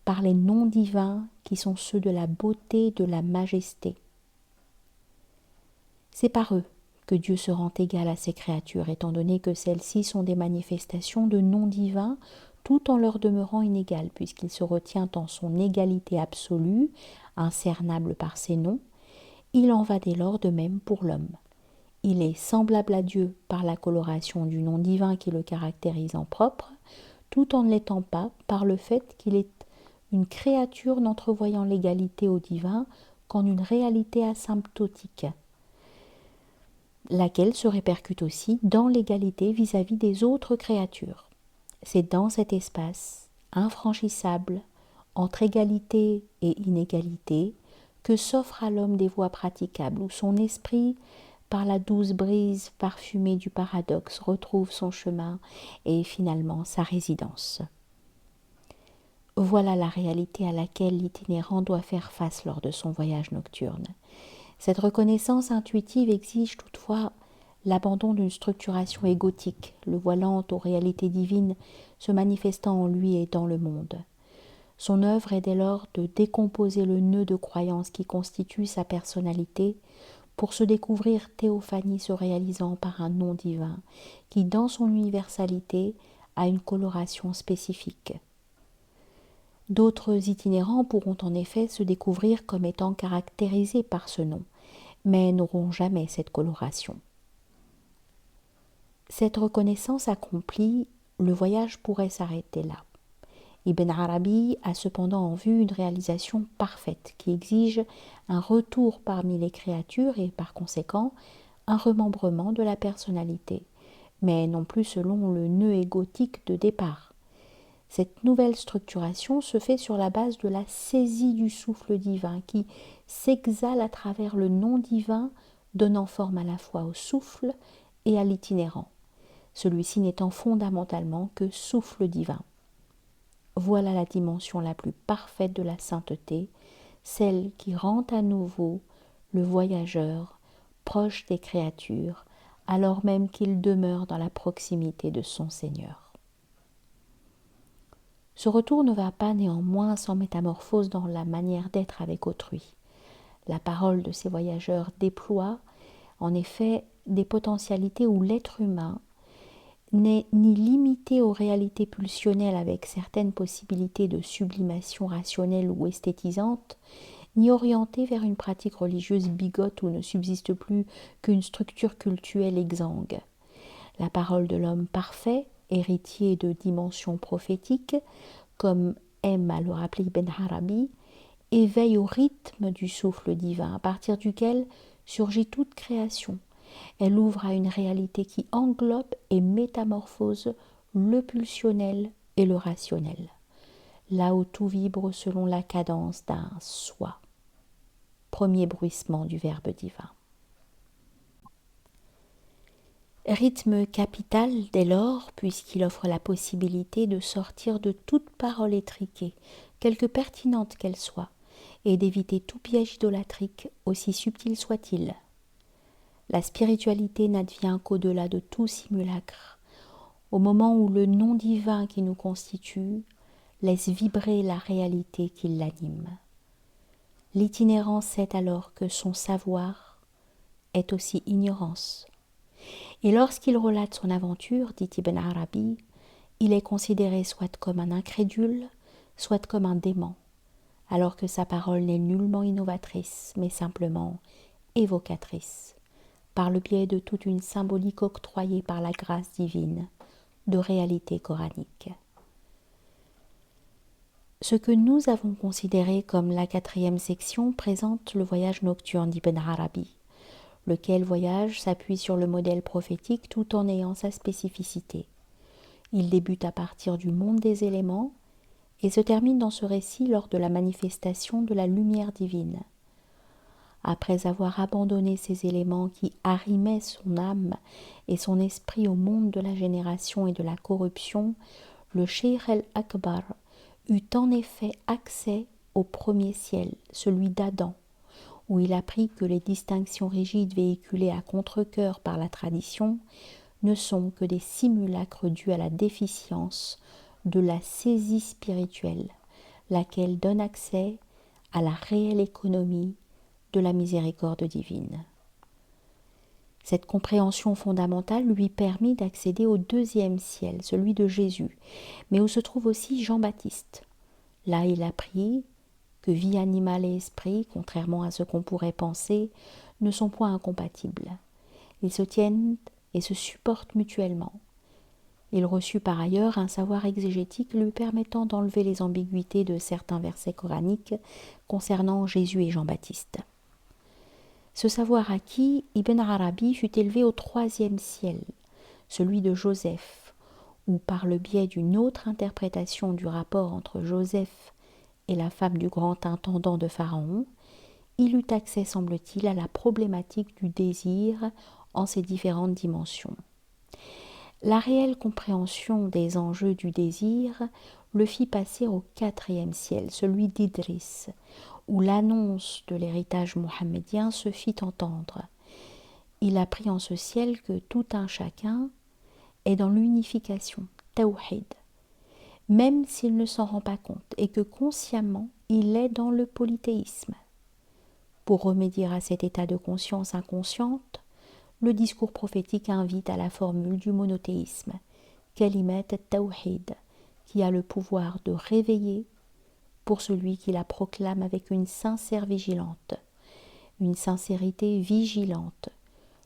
par les noms divins qui sont ceux de la beauté, de la majesté. C'est par eux que Dieu se rend égal à ses créatures, étant donné que celles-ci sont des manifestations de noms divins, tout en leur demeurant inégales, puisqu'il se retient en son égalité absolue, incernable par ses noms. Il en va dès lors de même pour l'homme. Il est semblable à Dieu par la coloration du nom divin qui le caractérise en propre, tout en ne l'étant pas par le fait qu'il est une créature n'entrevoyant l'égalité au divin qu'en une réalité asymptotique, laquelle se répercute aussi dans l'égalité vis-à-vis des autres créatures. C'est dans cet espace infranchissable entre égalité et inégalité que s'offrent à l'homme des voies praticables où son esprit, par la douce brise parfumée du paradoxe, retrouve son chemin et finalement sa résidence. Voilà la réalité à laquelle l'itinérant doit faire face lors de son voyage nocturne. Cette reconnaissance intuitive exige toutefois l'abandon d'une structuration égotique, le voilant aux réalités divines se manifestant en lui et dans le monde. Son œuvre est dès lors de décomposer le nœud de croyance qui constitue sa personnalité pour se découvrir théophanie se réalisant par un nom divin qui, dans son universalité, a une coloration spécifique. D'autres itinérants pourront en effet se découvrir comme étant caractérisés par ce nom, mais n'auront jamais cette coloration. Cette reconnaissance accomplie, le voyage pourrait s'arrêter là. Ibn Arabi a cependant en vue une réalisation parfaite qui exige un retour parmi les créatures et par conséquent un remembrement de la personnalité, mais non plus selon le nœud égotique de départ. Cette nouvelle structuration se fait sur la base de la saisie du souffle divin qui s'exhale à travers le nom divin, donnant forme à la fois au souffle et à l'itinérant, celui-ci n'étant fondamentalement que souffle divin. Voilà la dimension la plus parfaite de la sainteté, celle qui rend à nouveau le voyageur proche des créatures, alors même qu'il demeure dans la proximité de son Seigneur. Ce retour ne va pas néanmoins sans métamorphose dans la manière d'être avec autrui. La parole de ces voyageurs déploie en effet des potentialités où l'être humain n'est ni limité aux réalités pulsionnelles avec certaines possibilités de sublimation rationnelle ou esthétisante, ni orienté vers une pratique religieuse bigote où ne subsiste plus qu'une structure cultuelle exsangue. La parole de l'homme parfait, héritier de dimensions prophétiques, comme aime à le rappeler Ibn Arabi, éveille au rythme du souffle divin, à partir duquel surgit toute création. Elle ouvre à une réalité qui englobe et métamorphose le pulsionnel et le rationnel, là où tout vibre selon la cadence d'un soi. Premier bruissement du Verbe divin. Rythme capital dès lors, puisqu'il offre la possibilité de sortir de toute parole étriquée, quelque pertinente qu'elle soit, et d'éviter tout piège idolatrique, aussi subtil soit-il. La spiritualité n'advient qu'au-delà de tout simulacre, au moment où le nom divin qui nous constitue laisse vibrer la réalité qui l'anime. L'itinérant sait alors que son savoir est aussi ignorance. Et lorsqu'il relate son aventure, dit Ibn Arabi, il est considéré soit comme un incrédule, soit comme un dément, alors que sa parole n'est nullement innovatrice, mais simplement évocatrice, par le biais de toute une symbolique octroyée par la grâce divine, de réalité coranique. Ce que nous avons considéré comme la 4e section présente le voyage nocturne d'Ibn Arabi, lequel voyage s'appuie sur le modèle prophétique tout en ayant sa spécificité. Il débute à partir du monde des éléments et se termine dans ce récit lors de la manifestation de la lumière divine. Après avoir abandonné ces éléments qui arrimaient son âme et son esprit au monde de la génération et de la corruption, le Cheikh el-Akbar eut en effet accès au premier ciel, celui d'Adam, où il apprit que les distinctions rigides véhiculées à contre-cœur par la tradition ne sont que des simulacres dus à la déficience de la saisie spirituelle, laquelle donne accès à la réelle économie de la miséricorde divine. Cette compréhension fondamentale lui permit d'accéder au 2e ciel, celui de Jésus, mais où se trouve aussi Jean-Baptiste. Là, il apprit que vie animale et esprit, contrairement à ce qu'on pourrait penser, ne sont point incompatibles. Ils se tiennent et se supportent mutuellement. Il reçut par ailleurs un savoir exégétique lui permettant d'enlever les ambiguïtés de certains versets coraniques concernant Jésus et Jean-Baptiste. Ce savoir acquis, Ibn Arabi fut élevé au 3e ciel, celui de Joseph, où par le biais d'une autre interprétation du rapport entre Joseph et la femme du grand intendant de Pharaon, il eut accès, semble-t-il, à la problématique du désir en ses différentes dimensions. La réelle compréhension des enjeux du désir le fit passer au 4e ciel, celui d'Idris, où l'annonce de l'héritage mohammedien se fit entendre. Il apprit en ce ciel que tout un chacun est dans l'unification, tawhid, même s'il ne s'en rend pas compte et que consciemment il est dans le polythéisme. Pour remédier à cet état de conscience inconsciente, le discours prophétique invite à la formule du monothéisme, Kalimat at-Tawhid, qui a le pouvoir de réveiller pour celui qui la proclame avec une sincérité vigilante,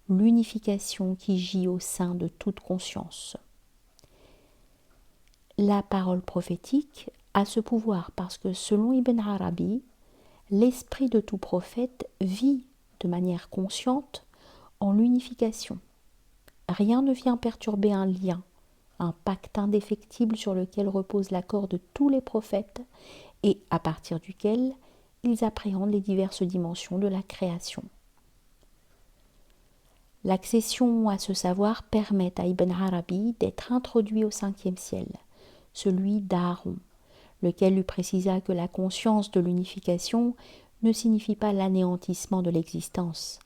l'unification qui gît au sein de toute conscience. La parole prophétique a ce pouvoir parce que, selon Ibn Arabi, l'esprit de tout prophète vit de manière consciente en l'unification. Rien ne vient perturber un lien, un pacte indéfectible sur lequel repose l'accord de tous les prophètes et à partir duquel ils appréhendent les diverses dimensions de la création. L'accession à ce savoir permet à Ibn Arabi d'être introduit au 5e ciel, celui d'Aaron, lequel lui précisa que la conscience de l'unification ne signifie pas l'anéantissement de l'existence.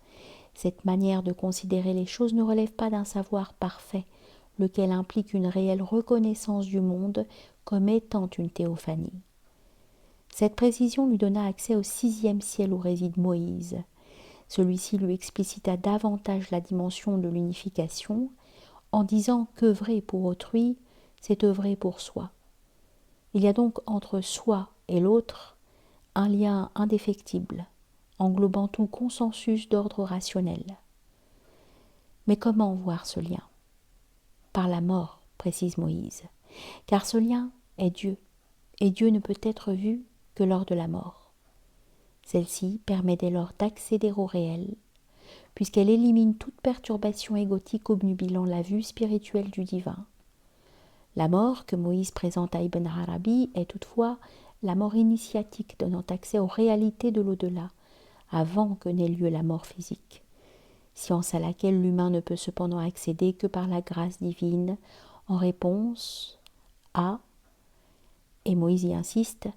Cette manière de considérer les choses ne relève pas d'un savoir parfait, lequel implique une réelle reconnaissance du monde comme étant une théophanie. Cette précision lui donna accès au 6e ciel où réside Moïse. Celui-ci lui explicita davantage la dimension de l'unification en disant qu'œuvrer pour autrui, c'est œuvrer pour soi. Il y a donc entre soi et l'autre un lien indéfectible, englobant tout consensus d'ordre rationnel. Mais comment voir ce lien ? Par la mort, précise Moïse, car ce lien est Dieu, et Dieu ne peut être vu que lors de la mort. Celle-ci permet dès lors d'accéder au réel, puisqu'elle élimine toute perturbation égotique obnubilant la vue spirituelle du divin. La mort que Moïse présente à Ibn Arabi est toutefois la mort initiatique donnant accès aux réalités de l'au-delà, avant que n'ait lieu la mort physique, science à laquelle l'humain ne peut cependant accéder que par la grâce divine, en réponse à, et Moïse y insiste,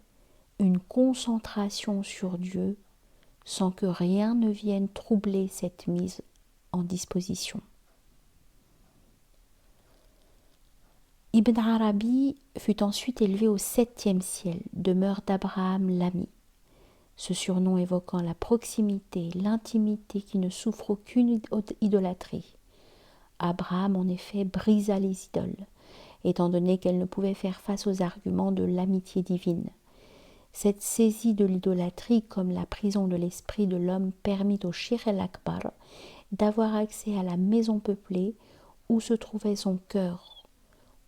une concentration sur Dieu sans que rien ne vienne troubler cette mise en disposition. Ibn Arabi fut ensuite élevé au 7e ciel, demeure d'Abraham l'ami, ce surnom évoquant la proximité, l'intimité qui ne souffre aucune idolâtrie. Abraham en effet brisa les idoles, étant donné qu'elles ne pouvaient faire face aux arguments de l'amitié divine. Cette saisie de l'idolâtrie comme la prison de l'esprit de l'homme permit au Shir el-Akbar d'avoir accès à la maison peuplée où se trouvait son cœur,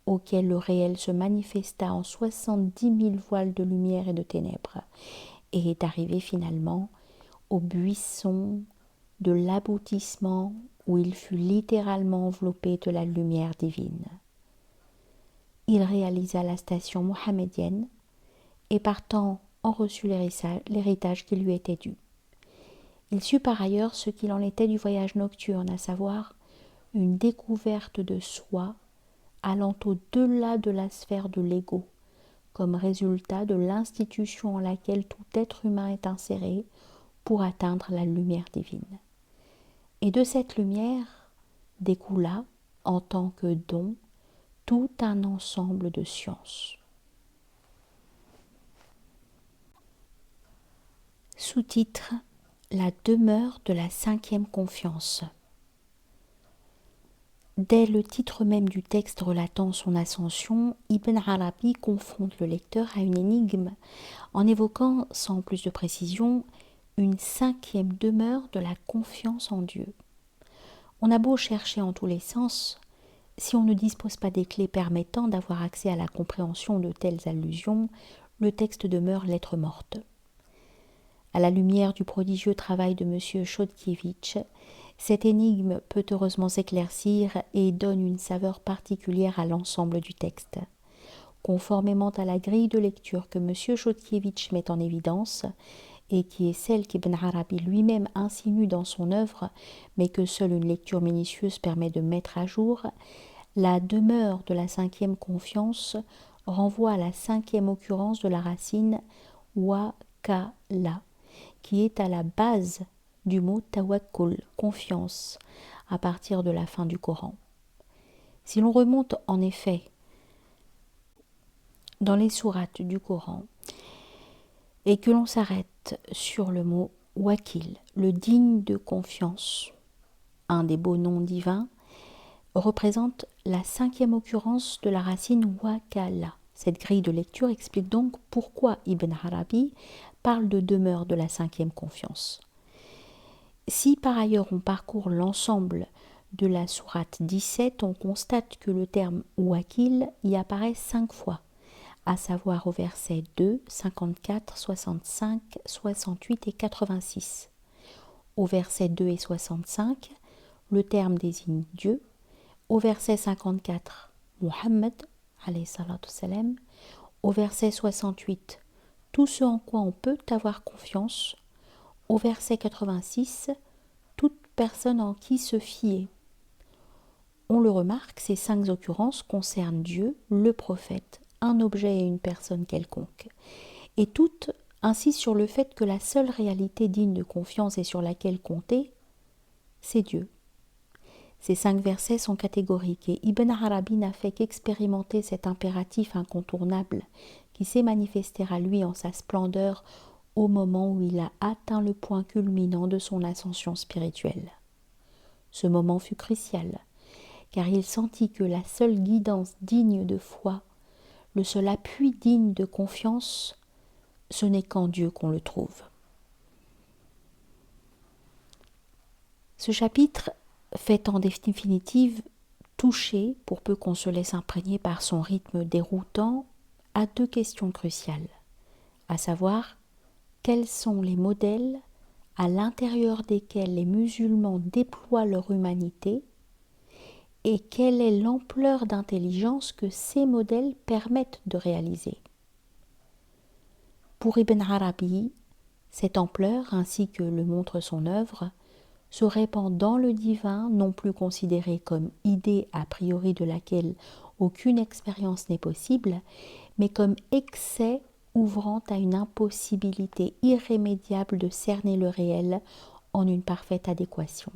auquel le réel se manifesta en 70 000 voiles de lumière et de ténèbres, et est arrivé finalement au buisson de l'aboutissement où il fut littéralement enveloppé de la lumière divine. Il réalisa la station mohammedienne et partant en reçut l'héritage qui lui était dû. Il sut par ailleurs ce qu'il en était du voyage nocturne, à savoir une découverte de soi allant au-delà de la sphère de l'ego, comme résultat de l'institution en laquelle tout être humain est inséré pour atteindre la lumière divine. Et de cette lumière découla, en tant que don, tout un ensemble de sciences. Sous-titre : La demeure de la 5e confiance. Dès le titre même du texte relatant son ascension, Ibn Arabi confronte le lecteur à une énigme en évoquant, sans plus de précision, une 5e demeure de la confiance en Dieu. On a beau chercher en tous les sens, si on ne dispose pas des clés permettant d'avoir accès à la compréhension de telles allusions, le texte demeure lettre morte. À la lumière du prodigieux travail de M. Chodkiewicz, cette énigme peut heureusement s'éclaircir et donne une saveur particulière à l'ensemble du texte. Conformément à la grille de lecture que M. Chodkiewicz met en évidence, et qui est celle qu'Ibn Arabi lui-même insinue dans son œuvre, mais que seule une lecture minutieuse permet de mettre à jour, la demeure de la 5e confiance renvoie à la 5e occurrence de la racine wakala, qui est à la base du mot tawakkul, confiance, à partir de la fin du Coran. Si l'on remonte en effet dans les sourates du Coran et que l'on s'arrête sur le mot wakil, le digne de confiance, un des beaux noms divins, représente la 5e occurrence de la racine wakala. Cette grille de lecture explique donc pourquoi Ibn Arabi parle de demeure de la 5e confiance. Si par ailleurs on parcourt l'ensemble de la sourate 17, on constate que le terme wakil y apparaît 5 fois, à savoir au verset 2, 54, 65, 68 et 86. Au verset 2 et 65, le terme désigne Dieu. Au verset 54, Muhammad, alayhi salatu salam. Au verset 68, tout ce en quoi on peut avoir confiance. Au verset 86, toute personne en qui se fier. On le remarque, ces 5 occurrences concernent Dieu, le prophète, un objet et une personne quelconque. Et toutes insistent sur le fait que la seule réalité digne de confiance et sur laquelle compter, c'est Dieu. Ces 5 versets sont catégoriques et Ibn Arabi n'a fait qu'expérimenter cet impératif incontournable qui s'est manifesté à lui en sa splendeur au moment où il a atteint le point culminant de son ascension spirituelle. Ce moment fut crucial, car il sentit que la seule guidance digne de foi, le seul appui digne de confiance, ce n'est qu'en Dieu qu'on le trouve. Ce chapitre fait en définitive toucher, pour peu qu'on se laisse imprégner par son rythme déroutant, à 2 questions cruciales, à savoir quels sont les modèles à l'intérieur desquels les musulmans déploient leur humanité et quelle est l'ampleur d'intelligence que ces modèles permettent de réaliser. Pour Ibn Arabi, cette ampleur, ainsi que le montre son œuvre, se répand dans le divin, non plus considéré comme idée a priori de laquelle aucune expérience n'est possible, mais comme excès ouvrant à une impossibilité irrémédiable de cerner le réel en une parfaite adéquation.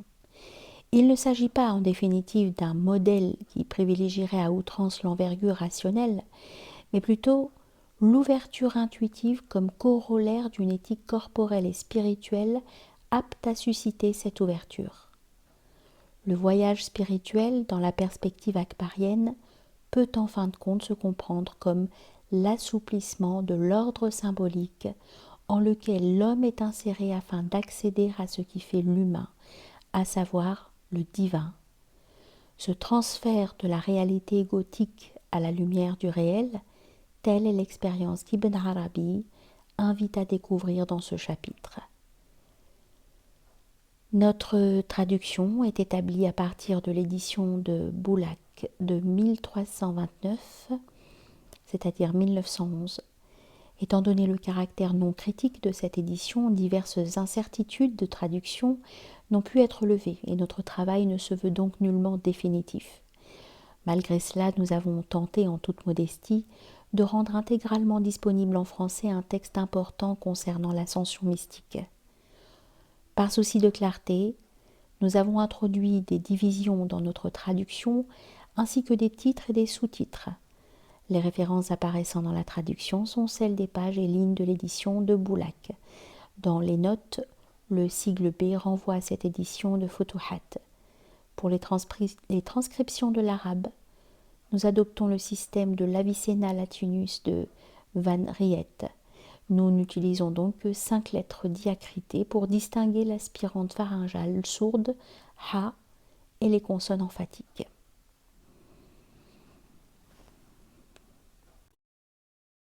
Il ne s'agit pas en définitive d'un modèle qui privilégierait à outrance l'envergure rationnelle, mais plutôt l'ouverture intuitive comme corollaire d'une éthique corporelle et spirituelle apte à susciter cette ouverture. Le voyage spirituel dans la perspective akbarienne peut en fin de compte se comprendre comme l'assouplissement de l'ordre symbolique en lequel l'homme est inséré afin d'accéder à ce qui fait l'humain, à savoir le divin. Ce transfert de la réalité égotique à la lumière du réel, telle est l'expérience qu'Ibn Arabi invite à découvrir dans ce chapitre. Notre traduction est établie à partir de l'édition de Boulak de 1329, c'est-à-dire 1911. Étant donné le caractère non critique de cette édition, diverses incertitudes de traduction n'ont pu être levées et notre travail ne se veut donc nullement définitif. Malgré cela, nous avons tenté en toute modestie de rendre intégralement disponible en français un texte important concernant l'ascension mystique. Par souci de clarté, nous avons introduit des divisions dans notre traduction ainsi que des titres et des sous-titres. Les références apparaissant dans la traduction sont celles des pages et lignes de l'édition de Boulak. Dans les notes, le sigle B renvoie à cette édition de Futuhat. Pour les transcriptions de l'arabe, nous adoptons le système de l'Avicenna Latinus de Van Riet. Nous n'utilisons donc que 5 lettres diacritées pour distinguer l'aspirante pharyngale sourde, ha, et les consonnes emphatiques.